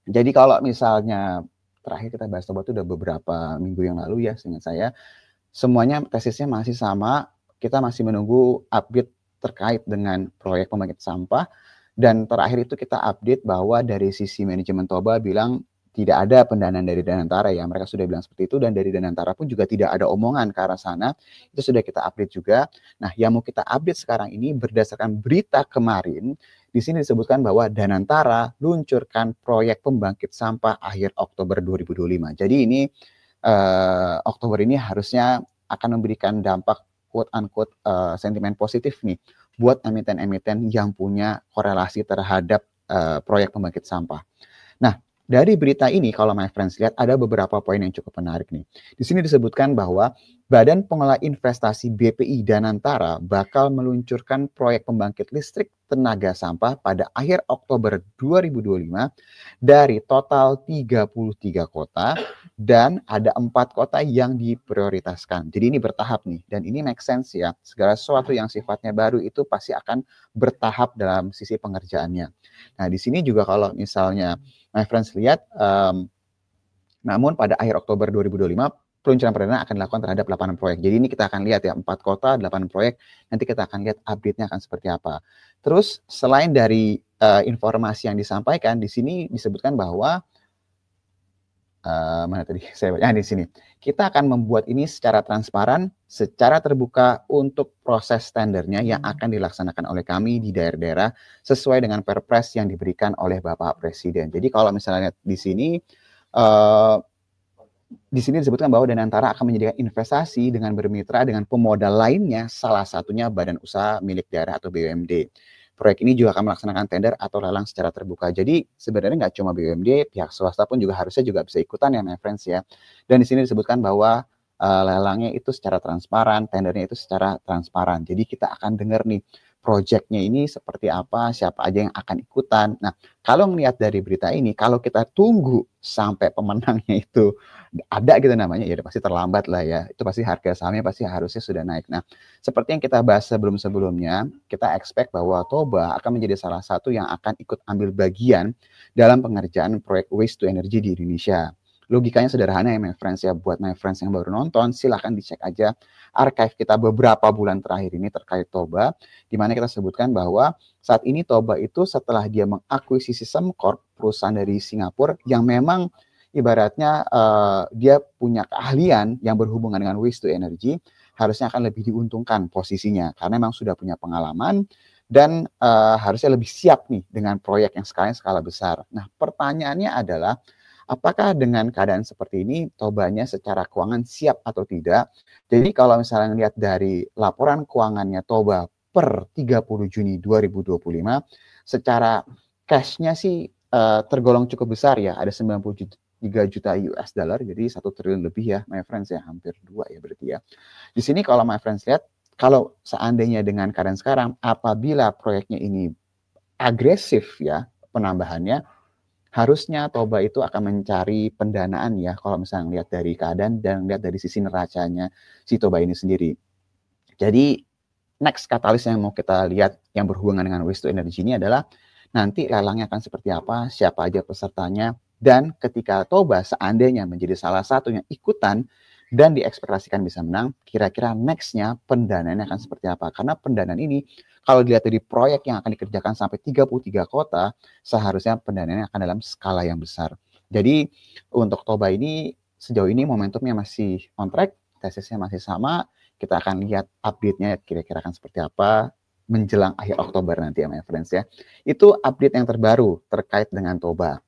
Jadi kalau misalnya terakhir kita bahas Toba itu udah beberapa minggu yang lalu ya, seingat saya, semuanya tesisnya masih sama, kita masih menunggu update terkait dengan proyek pembangkit sampah, dan terakhir itu kita update bahwa dari sisi manajemen Toba bilang tidak ada pendanaan dari Danantara ya, mereka sudah bilang seperti itu, dan dari Danantara pun juga tidak ada omongan ke arah sana, itu sudah kita update juga. Nah, yang mau kita update sekarang ini berdasarkan berita kemarin, di sini disebutkan bahwa Danantara luncurkan proyek pembangkit sampah akhir Oktober 2025. Jadi ini Oktober ini harusnya akan memberikan dampak quote unquote sentimen positif nih buat emiten-emiten yang punya korelasi terhadap proyek pembangkit sampah. Nah, dari berita ini kalau my friends lihat ada beberapa poin yang cukup menarik nih. Di sini disebutkan bahwa Badan Pengelola Investasi BPI Danantara bakal meluncurkan proyek pembangkit listrik tenaga sampah pada akhir Oktober 2025 dari total 33 kota dan ada 4 kota yang diprioritaskan. Jadi ini bertahap nih dan ini make sense ya. Segala sesuatu yang sifatnya baru itu pasti akan bertahap dalam sisi pengerjaannya. Nah, di sini juga kalau misalnya my friends lihat, namun pada akhir Oktober 2025 peluncuran perdana akan dilakukan terhadap 8 proyek. Jadi ini kita akan lihat ya, 4 kota, 8 proyek. Nanti kita akan lihat update-nya akan seperti apa. Terus selain dari informasi yang disampaikan, di sini disebutkan bahwa mana tadi saya baca di sini. Kita akan membuat ini secara transparan, secara terbuka untuk proses tendernya yang akan dilaksanakan oleh kami di daerah-daerah sesuai dengan perpres yang diberikan oleh Bapak Presiden. Jadi kalau misalnya di sini disebutkan bahwa Danantara akan menyediakan investasi dengan bermitra dengan pemodal lainnya, salah satunya Badan Usaha Milik Daerah atau BUMD. Proyek ini juga akan melaksanakan tender atau lelang secara terbuka. Jadi sebenarnya nggak cuma BUMD, pihak swasta pun juga harusnya juga bisa ikutan ya, my friends ya. Dan di sini disebutkan bahwa lelangnya itu secara transparan, tendernya itu secara transparan. Jadi kita akan dengar nih proyeknya ini seperti apa, siapa aja yang akan ikutan. Nah, kalau melihat dari berita ini, kalau kita tunggu sampai pemenangnya itu ada gitu namanya, ya pasti terlambat lah ya. Itu pasti harga sahamnya pasti harusnya sudah naik. Nah, seperti yang kita bahas sebelum-sebelumnya, kita expect bahwa Toba akan menjadi salah satu yang akan ikut ambil bagian dalam pengerjaan proyek waste to energy di Indonesia. Logikanya sederhana ya my friends ya, buat my friends yang baru nonton silahkan dicek aja archive kita beberapa bulan terakhir ini terkait Toba, di mana kita sebutkan bahwa saat ini Toba itu setelah dia mengakuisisi Sembcorp, perusahaan dari Singapura yang memang ibaratnya dia punya keahlian yang berhubungan dengan waste to energy, harusnya akan lebih diuntungkan posisinya karena memang sudah punya pengalaman dan harusnya lebih siap nih dengan proyek yang skala besar. Nah, pertanyaannya adalah apakah dengan keadaan seperti ini Tobanya secara keuangan siap atau tidak? Jadi kalau misalnya lihat dari laporan keuangannya Toba per 30 Juni 2025, secara cash-nya sih tergolong cukup besar ya, ada 93 juta US dollar, jadi 1 triliun lebih ya, my friends ya, hampir 2 ya berarti ya. Di sini kalau my friends lihat, kalau seandainya dengan keadaan sekarang, apabila proyeknya ini agresif ya penambahannya, harusnya Toba itu akan mencari pendanaan ya, kalau misalnya lihat dari keadaan dan lihat dari sisi neracanya si Toba ini sendiri. Jadi next katalis yang mau kita lihat yang berhubungan dengan waste to energy ini adalah nanti lelangnya akan seperti apa, siapa aja pesertanya, dan ketika Toba seandainya menjadi salah satunya ikutan dan diekspektasikan bisa menang, kira-kira next-nya pendanaannya akan seperti apa. Karena pendanaan ini, kalau dilihat dari proyek yang akan dikerjakan sampai 33 kota, seharusnya pendanaannya akan dalam skala yang besar. Jadi untuk Toba ini, sejauh ini momentumnya masih on track, tesisnya masih sama, kita akan lihat update-nya kira-kira akan seperti apa menjelang akhir Oktober nanti ya my friends ya. Itu update yang terbaru terkait dengan Toba.